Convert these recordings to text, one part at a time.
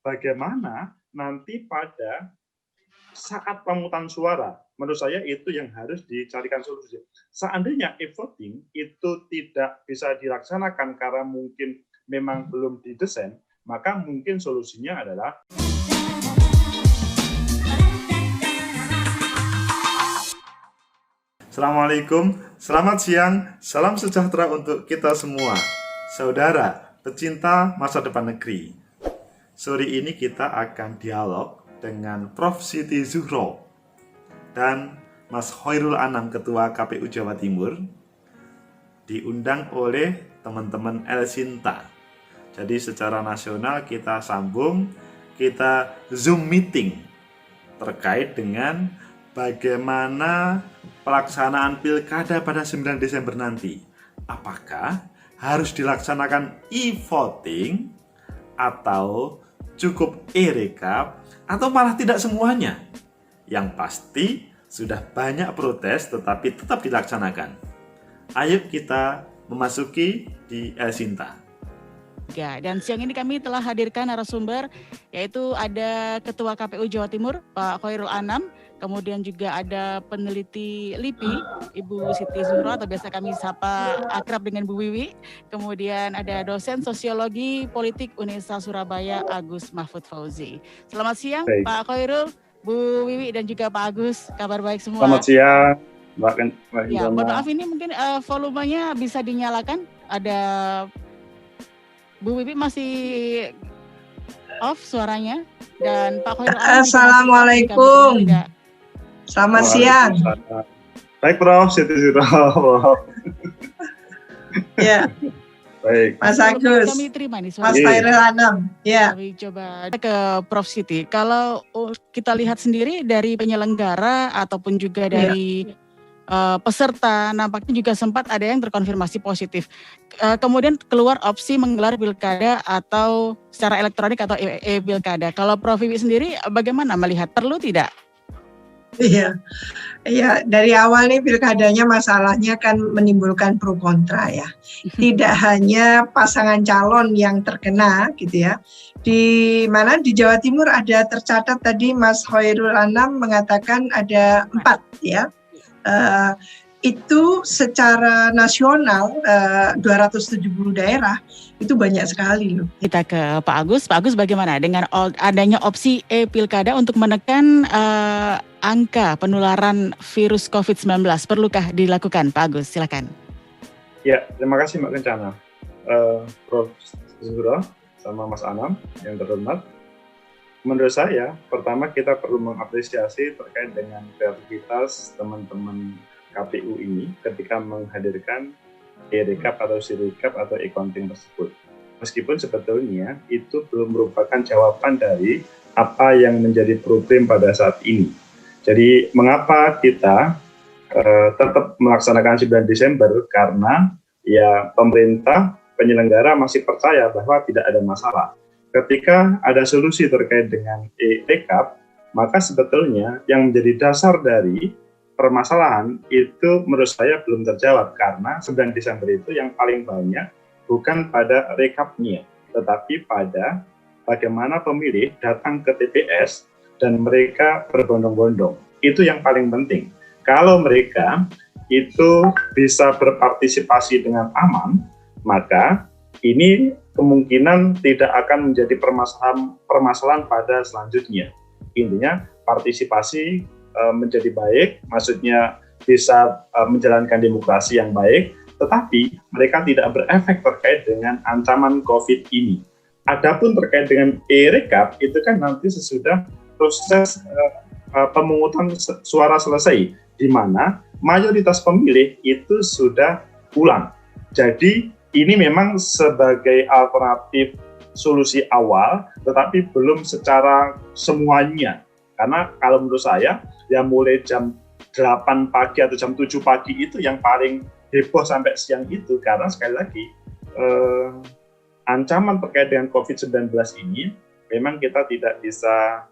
bagaimana nanti pada saat pemungutan suara, menurut saya itu yang harus dicarikan solusi. Seandainya e-voting itu tidak bisa dilaksanakan karena mungkin memang belum didesain, maka mungkin solusinya adalah Assalamualaikum, selamat siang, salam sejahtera untuk kita semua, saudara pecinta masa depan negeri. Sore ini kita akan dialog dengan Prof. Siti Zuhro dan Mas Khairul Anam, Ketua KPU Jawa Timur, diundang oleh teman-teman El-Sinta. Jadi secara nasional kita sambung, kita Zoom meeting terkait dengan bagaimana pelaksanaan pilkada pada 9 Desember nanti. Apakah harus dilaksanakan e-voting atau cukup e-rekap atau malah tidak semuanya? Yang pasti sudah banyak protes tetapi tetap dilaksanakan. Ayo kita memasuki di El-Sinta. Ya, dan siang ini kami telah hadirkan narasumber, yaitu ada Ketua KPU Jawa Timur, Pak Khairul Anam, kemudian juga ada peneliti LIPI, Ibu Siti Zuhro, atau biasa kami sapa akrab dengan Bu Wiwi, kemudian ada dosen Sosiologi Politik Unesa Surabaya, Agus Mahfud Fauzi. Selamat siang, baik. Pak Khairul, Bu Wiwi, dan juga Pak Agus, kabar baik semua? Selamat siang, Mbak. Ya, mohon maaf ini mungkin volumenya bisa dinyalakan, ada Bu Wiwi masih off suaranya, dan Pak Khairul. Assalamualaikum. Selamat siang. Baik, Prof. Siti Zuhro. Ya. Baik. Mas Agus. Kami terima nih Mas Khairul Anam. Ya. Kami coba ke Prof. Siti. Kalau kita lihat sendiri dari penyelenggara ataupun juga dari peserta, nampaknya juga sempat ada yang terkonfirmasi positif. Kemudian keluar opsi menggelar pilkada atau secara elektronik atau e-pilkada. Kalau Prof. Wiwi sendiri bagaimana melihat, perlu tidak? Iya, dari awal nih pilkadanya masalahnya kan menimbulkan pro kontra ya. Tidak hanya pasangan calon yang terkena gitu ya. Di mana di Jawa Timur ada tercatat tadi Mas Khairul Anam mengatakan ada 4 ya. Itu secara nasional 270 daerah itu banyak sekali loh. Kita ke Pak Agus. Pak Agus, bagaimana dengan adanya opsi e-pilkada untuk menekan angka penularan virus COVID-19? Perlukah dilakukan, Pak Agus? Silakan. Ya, terima kasih Mbak Kencana. Prof. Zuhro sama Mas Anam yang terhormat. Menurut saya, pertama kita perlu mengapresiasi terkait dengan kreativitas teman-teman KPU ini ketika menghadirkan e-rekap atau sirekap atau e-counting tersebut. Meskipun sebetulnya itu belum merupakan jawaban dari apa yang menjadi problem pada saat ini. Jadi mengapa kita tetap melaksanakan 9 Desember? Karena ya pemerintah penyelenggara masih percaya bahwa tidak ada masalah. Ketika ada solusi terkait dengan e-rekap, maka sebetulnya yang menjadi dasar dari permasalahan itu menurut saya belum terjawab, karena 9 Desember itu yang paling banyak bukan pada rekapnya, tetapi pada bagaimana pemilih datang ke TPS dan mereka berbondong-bondong. Itu yang paling penting. Kalau mereka itu bisa berpartisipasi dengan aman, maka ini kemungkinan tidak akan menjadi permasalahan pada selanjutnya. Intinya partisipasi menjadi baik, maksudnya bisa menjalankan demokrasi yang baik, tetapi mereka tidak berefek terkait dengan ancaman COVID ini. Adapun terkait dengan e-rekap, itu kan nanti sesudah proses pemungutan suara selesai, di mana mayoritas pemilih itu sudah pulang. Jadi ini memang sebagai alternatif solusi awal, tetapi belum secara semuanya. Karena kalau menurut saya, ya mulai jam 8 pagi atau jam 7 pagi itu yang paling heboh sampai siang itu. Karena sekali lagi, ancaman terkait dengan COVID-19 ini, memang kita tidak bisa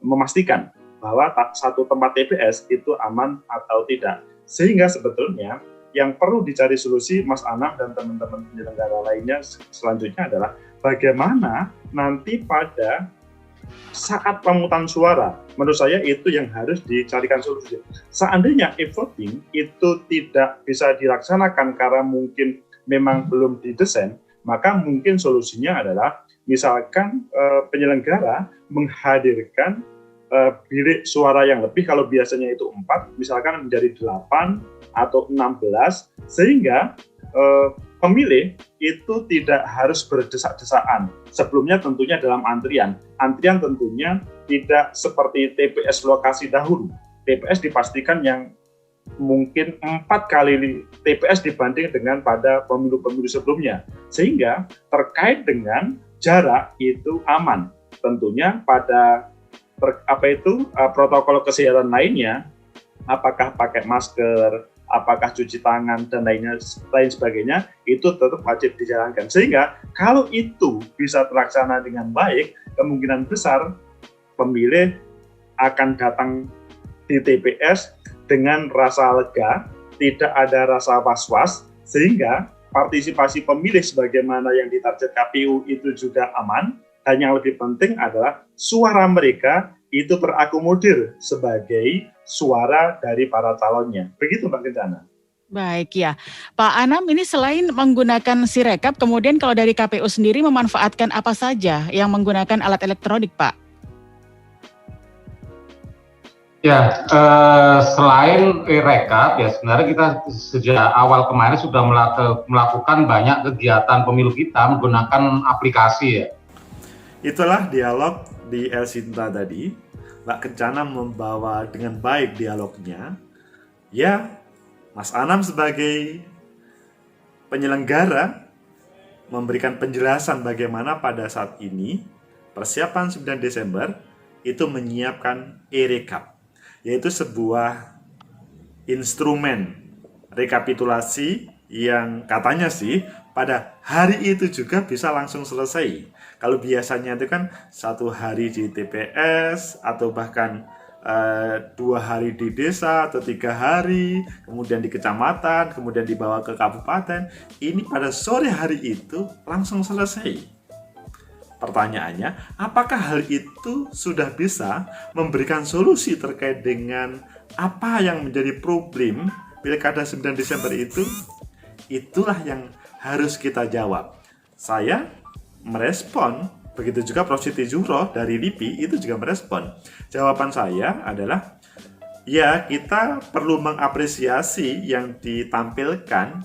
memastikan bahwa satu tempat TPS itu aman atau tidak. Sehingga sebetulnya yang perlu dicari solusi Mas Anam dan teman-teman penyelenggara lainnya selanjutnya adalah bagaimana nanti pada saat pemungutan suara, menurut saya itu yang harus dicarikan solusi. Seandainya e-voting itu tidak bisa dilaksanakan karena mungkin memang belum didesain, maka mungkin solusinya adalah misalkan penyelenggara menghadirkan bilik suara yang lebih, kalau biasanya itu 4, misalkan menjadi 8 atau 16, sehingga pemilih itu tidak harus berdesak-desakan. Sebelumnya tentunya dalam antrian. Antrian tentunya tidak seperti TPS lokasi dahulu. TPS dipastikan yang mungkin 4 kali TPS dibanding dengan pada pemilu-pemilu sebelumnya. Sehingga terkait dengan jarak itu aman. Tentunya pada protokol kesehatan lainnya, apakah pakai masker, apakah cuci tangan dan lain sebagainya, itu tetap wajib dijalankan. Sehingga kalau itu bisa terlaksana dengan baik, kemungkinan besar pemilih akan datang di TPS dengan rasa lega, tidak ada rasa was-was, sehingga partisipasi pemilih sebagaimana yang ditarget KPU itu juga aman, dan yang lebih penting adalah suara mereka itu terakomodir sebagai suara dari para calonnya. Begitu Mbak Kencana. Baik ya, Pak Anam, ini selain menggunakan Sirekap, kemudian kalau dari KPU sendiri memanfaatkan apa saja yang menggunakan alat elektronik, Pak? Ya, selain rekap, ya sebenarnya kita sejak awal kemarin sudah melakukan banyak kegiatan pemilu kita menggunakan aplikasi ya. Itulah dialog di El Sinta tadi. Mbak Kencana membawa dengan baik dialognya. Ya, Mas Anam sebagai penyelenggara memberikan penjelasan bagaimana pada saat ini persiapan 9 Desember itu menyiapkan e-rekap, yaitu sebuah instrumen rekapitulasi yang katanya sih pada hari itu juga bisa langsung selesai. Kalau biasanya itu kan 1 hari di TPS atau bahkan 2 hari di desa atau 3 hari, kemudian di kecamatan, kemudian dibawa ke kabupaten. Ini pada sore hari itu langsung selesai. Pertanyaannya, apakah hal itu sudah bisa memberikan solusi terkait dengan apa yang menjadi problem Pilkada 9 Desember itu? Itulah yang harus kita jawab. Saya merespon, begitu juga Prof. Siti Zuhro dari LIPI itu juga merespon. Jawaban saya adalah, ya kita perlu mengapresiasi yang ditampilkan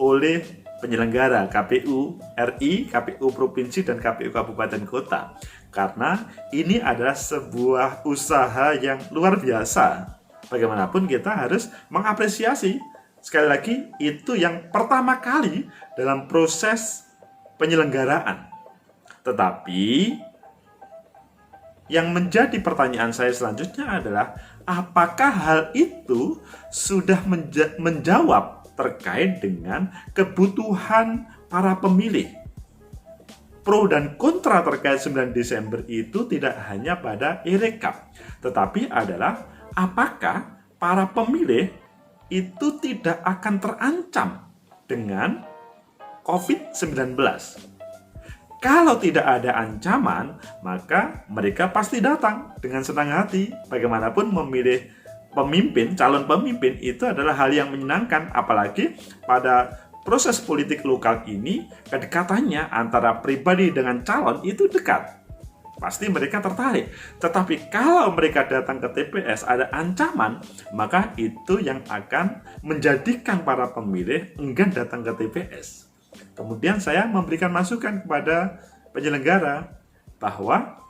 oleh penyelenggara KPU RI, KPU Provinsi, dan KPU Kabupaten Kota. Karena ini adalah sebuah usaha yang luar biasa. Bagaimanapun kita harus mengapresiasi. Sekali lagi, itu yang pertama kali dalam proses penyelenggaraan. Tetapi yang menjadi pertanyaan saya selanjutnya adalah, apakah hal itu sudah menjawab terkait dengan kebutuhan para pemilih? Pro dan kontra terkait 9 Desember itu tidak hanya pada e-rekap, tetapi adalah apakah para pemilih itu tidak akan terancam dengan COVID-19. Kalau tidak ada ancaman, maka mereka pasti datang dengan senang hati. Bagaimanapun memilih pemimpin, calon pemimpin itu adalah hal yang menyenangkan, apalagi pada proses politik lokal ini kedekatannya antara pribadi dengan calon itu dekat. Pasti mereka tertarik. Tetapi kalau mereka datang ke TPS ada ancaman, maka itu yang akan menjadikan para pemilih enggan datang ke TPS. Kemudian saya memberikan masukan kepada penyelenggara bahwa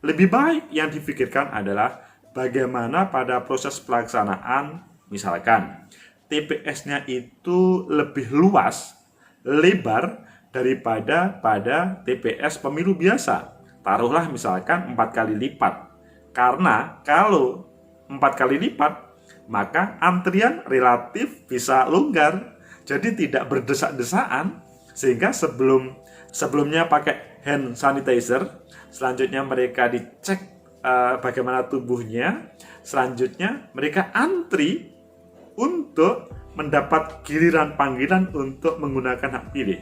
lebih baik yang dipikirkan adalah bagaimana pada proses pelaksanaan, misalkan TPS-nya itu lebih luas, lebar daripada pada TPS pemilu biasa. Taruhlah misalkan 4 kali lipat. Karena kalau 4 kali lipat, maka antrian relatif bisa longgar. Jadi tidak berdesak-desakan, sehingga sebelumnya pakai hand sanitizer, selanjutnya mereka dicek bagaimana tubuhnya, selanjutnya mereka antri untuk mendapat giliran panggilan untuk menggunakan hak pilih.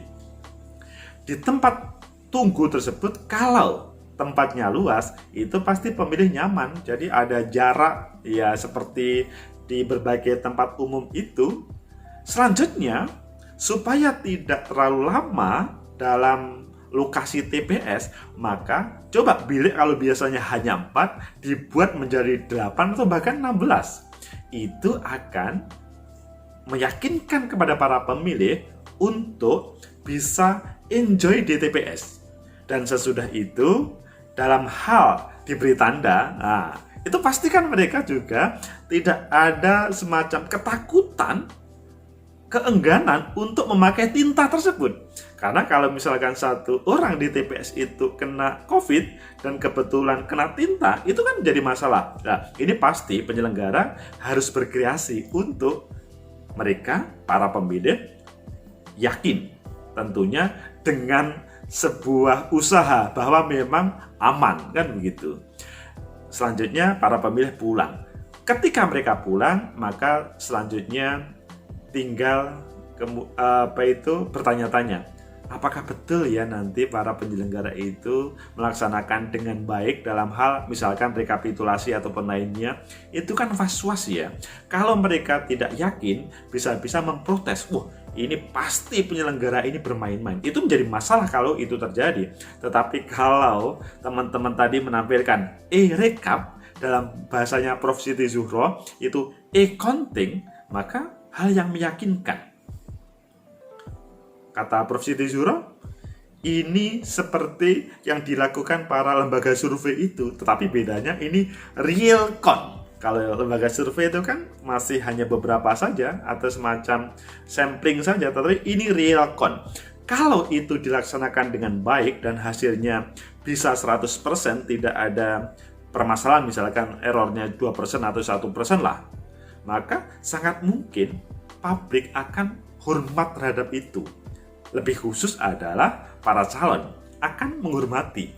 Di tempat tunggu tersebut kalau tempatnya luas, itu pasti pemilih nyaman. Jadi ada jarak ya seperti di berbagai tempat umum itu. Selanjutnya, supaya tidak terlalu lama dalam lokasi TPS, maka coba bilik kalau biasanya hanya 4 dibuat menjadi 8 atau bahkan 16. Itu akan meyakinkan kepada para pemilih untuk bisa enjoy di TPS. Dan sesudah itu, dalam hal diberi tanda, nah, itu pastikan mereka juga tidak ada semacam ketakutan, keengganan untuk memakai tinta tersebut. Karena kalau misalkan satu orang di TPS itu kena COVID dan kebetulan kena tinta, itu kan menjadi masalah. Nah, ini pasti penyelenggara harus berkreasi untuk mereka, para pemilih, yakin tentunya dengan sebuah usaha bahwa memang aman, kan begitu. Selanjutnya para pemilih pulang. Ketika mereka pulang, maka selanjutnya tinggal bertanya-tanya, apakah betul ya nanti para penyelenggara itu melaksanakan dengan baik dalam hal misalkan rekapitulasi ataupun lainnya. Itu kan was-was ya. Kalau mereka tidak yakin, bisa-bisa memprotes, wah ini pasti penyelenggara ini bermain-main. Itu menjadi masalah kalau itu terjadi. Tetapi kalau teman-teman tadi menampilkan e-rekap, dalam bahasanya Prof. Siti Zuhro itu e-counting, maka hal yang meyakinkan. Kata Prof. Siti Zuhro, ini seperti yang dilakukan para lembaga survei itu, tetapi bedanya ini real count. Kalau lembaga survei itu kan masih hanya beberapa saja atau semacam sampling saja, tetapi ini real count. Kalau itu dilaksanakan dengan baik dan hasilnya bisa 100%, tidak ada permasalahan, misalkan errornya 2% atau 1% lah, maka sangat mungkin publik akan hormat terhadap itu. Lebih khusus adalah para calon akan menghormati.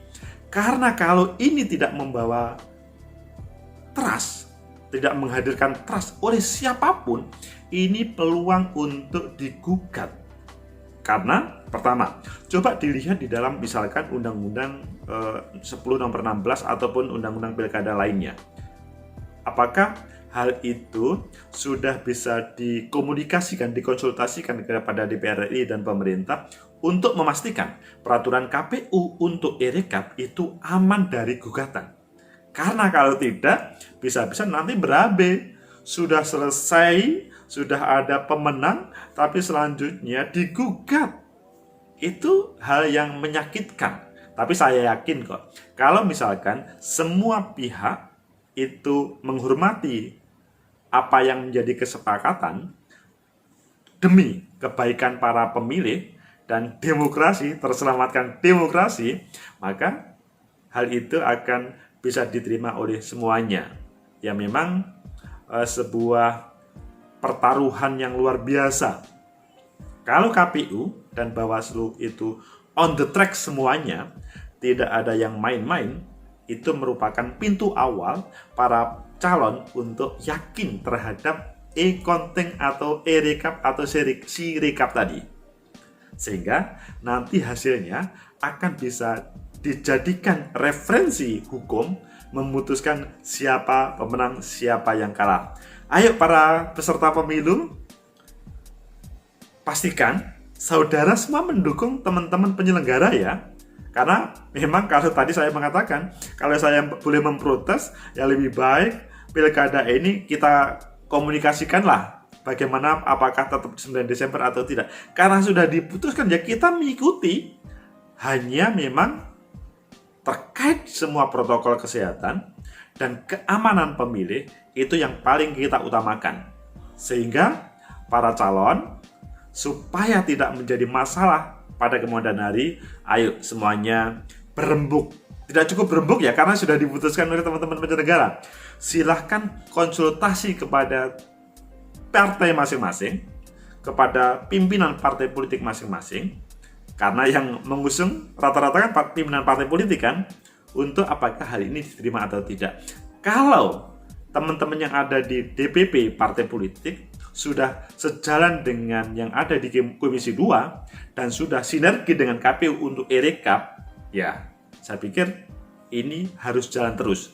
Karena kalau ini tidak membawa trust, tidak menghadirkan trust oleh siapapun, ini peluang untuk digugat. Karena pertama, coba dilihat di dalam misalkan Undang-Undang 10 nomor 16 ataupun Undang-Undang Pilkada lainnya. Apakah hal itu sudah bisa dikomunikasikan, dikonsultasikan kepada DPR RI dan pemerintah untuk memastikan peraturan KPU untuk e-rekap itu aman dari gugatan? Karena kalau tidak, bisa-bisa nanti berabe. Sudah selesai, sudah ada pemenang, tapi selanjutnya digugat. Itu hal yang menyakitkan. Tapi saya yakin kok, kalau misalkan semua pihak itu menghormati apa yang menjadi kesepakatan demi kebaikan para pemilih dan demokrasi, terselamatkan demokrasi, maka hal itu akan bisa diterima oleh semuanya. Ya memang sebuah pertaruhan yang luar biasa. Kalau KPU dan Bawaslu itu on the track semuanya, tidak ada yang main-main, itu merupakan pintu awal para calon untuk yakin terhadap e-counting atau e-rekap atau si-rekap tadi. Sehingga nanti hasilnya akan bisa dijadikan referensi hukum memutuskan siapa pemenang, siapa yang kalah. Ayo para peserta pemilu, pastikan saudara semua mendukung teman-teman penyelenggara ya. Karena memang kalau tadi saya mengatakan, kalau saya boleh memprotes, ya lebih baik pilkada ini kita komunikasikanlah bagaimana, apakah tetap 9 Desember atau tidak. Karena sudah diputuskan ya kita mengikuti, hanya memang terkait semua protokol kesehatan dan keamanan pemilih itu yang paling kita utamakan. Sehingga para calon supaya tidak menjadi masalah pada kemudian hari, ayo semuanya berembuk. Tidak cukup berembuk ya, karena sudah diputuskan oleh teman-teman penyelenggara. Silahkan konsultasi kepada partai masing-masing, kepada pimpinan partai politik masing-masing, karena yang mengusung rata-rata kan pimpinan partai politik kan, untuk apakah hal ini diterima atau tidak. Kalau teman-teman yang ada di DPP partai politik sudah sejalan dengan yang ada di Komisi 2 dan sudah sinergi dengan KPU untuk e-rekap, Ya, saya pikir ini harus jalan terus.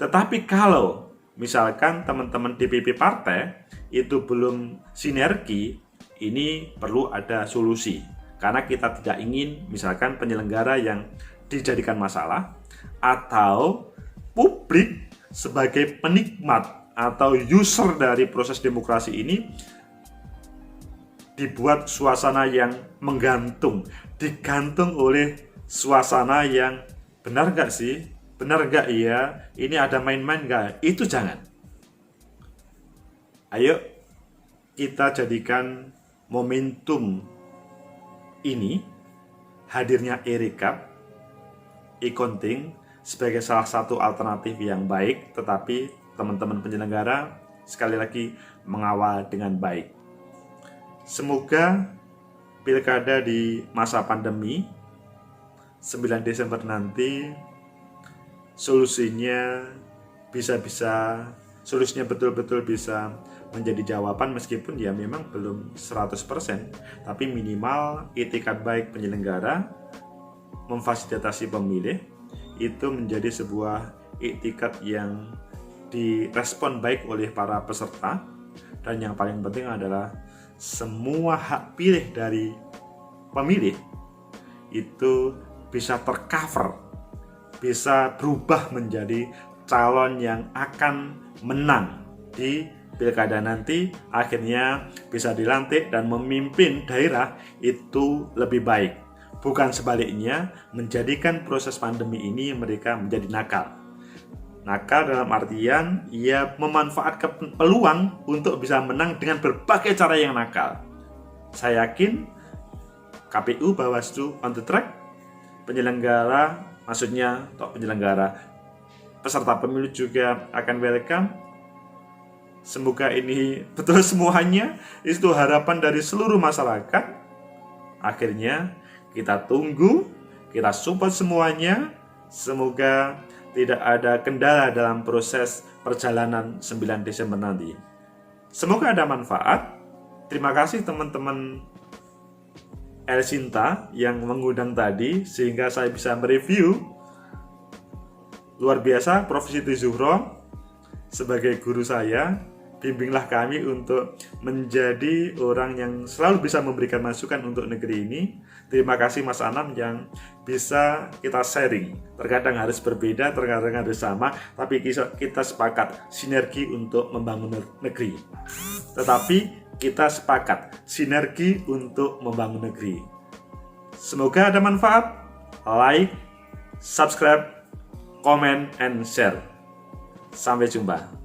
Tetapi kalau misalkan teman-teman DPP partai itu belum sinergi, ini perlu ada solusi. Karena kita tidak ingin misalkan penyelenggara yang dijadikan masalah atau publik sebagai penikmat atau user dari proses demokrasi ini dibuat suasana yang digantung oleh suasana yang benar nggak sih? Benar nggak ya? Ini ada main-main nggak? Itu jangan. Ayo kita jadikan momentum ini, hadirnya e-rekap, e-counting sebagai salah satu alternatif yang baik, tetapi teman-teman penyelenggara sekali lagi mengawal dengan baik. Semoga pilkada di masa pandemi 9 Desember nanti solusinya solusinya betul-betul bisa menjadi jawaban, meskipun ya memang belum 100%, tapi minimal itikat baik penyelenggara memfasilitasi pemilih itu menjadi sebuah itikat yang direspon baik oleh para peserta, dan yang paling penting adalah semua hak pilih dari pemilih itu bisa tercover, bisa berubah menjadi calon yang akan menang di pilkada nanti, akhirnya bisa dilantik dan memimpin daerah itu lebih baik. Bukan sebaliknya, menjadikan proses pandemi ini mereka menjadi nakal. Nakal dalam artian ia memanfaatkan peluang untuk bisa menang dengan berbagai cara yang nakal. Saya yakin KPU, Bawaslu on the track, penyelenggara, maksudnya peserta pemilu juga akan welcome. Semoga ini betul semuanya. Itu harapan dari seluruh masyarakat. Akhirnya kita tunggu, kita support semuanya. Semoga tidak ada kendala dalam proses perjalanan 9 Desember nanti. Semoga ada manfaat. Terima kasih teman-teman El Sinta yang mengundang tadi, sehingga saya bisa mereview. Luar biasa, Prof. Siti Zuhro sebagai guru saya, bimbinglah kami untuk menjadi orang yang selalu bisa memberikan masukan untuk negeri ini. Terima kasih Mas Anam yang bisa kita sharing. Terkadang harus berbeda, terkadang harus sama, tapi kita sepakat sinergi untuk membangun negeri. Tetapi kita sepakat sinergi untuk membangun negeri. Semoga ada manfaat. Like, subscribe, comment, and share. Sampai jumpa.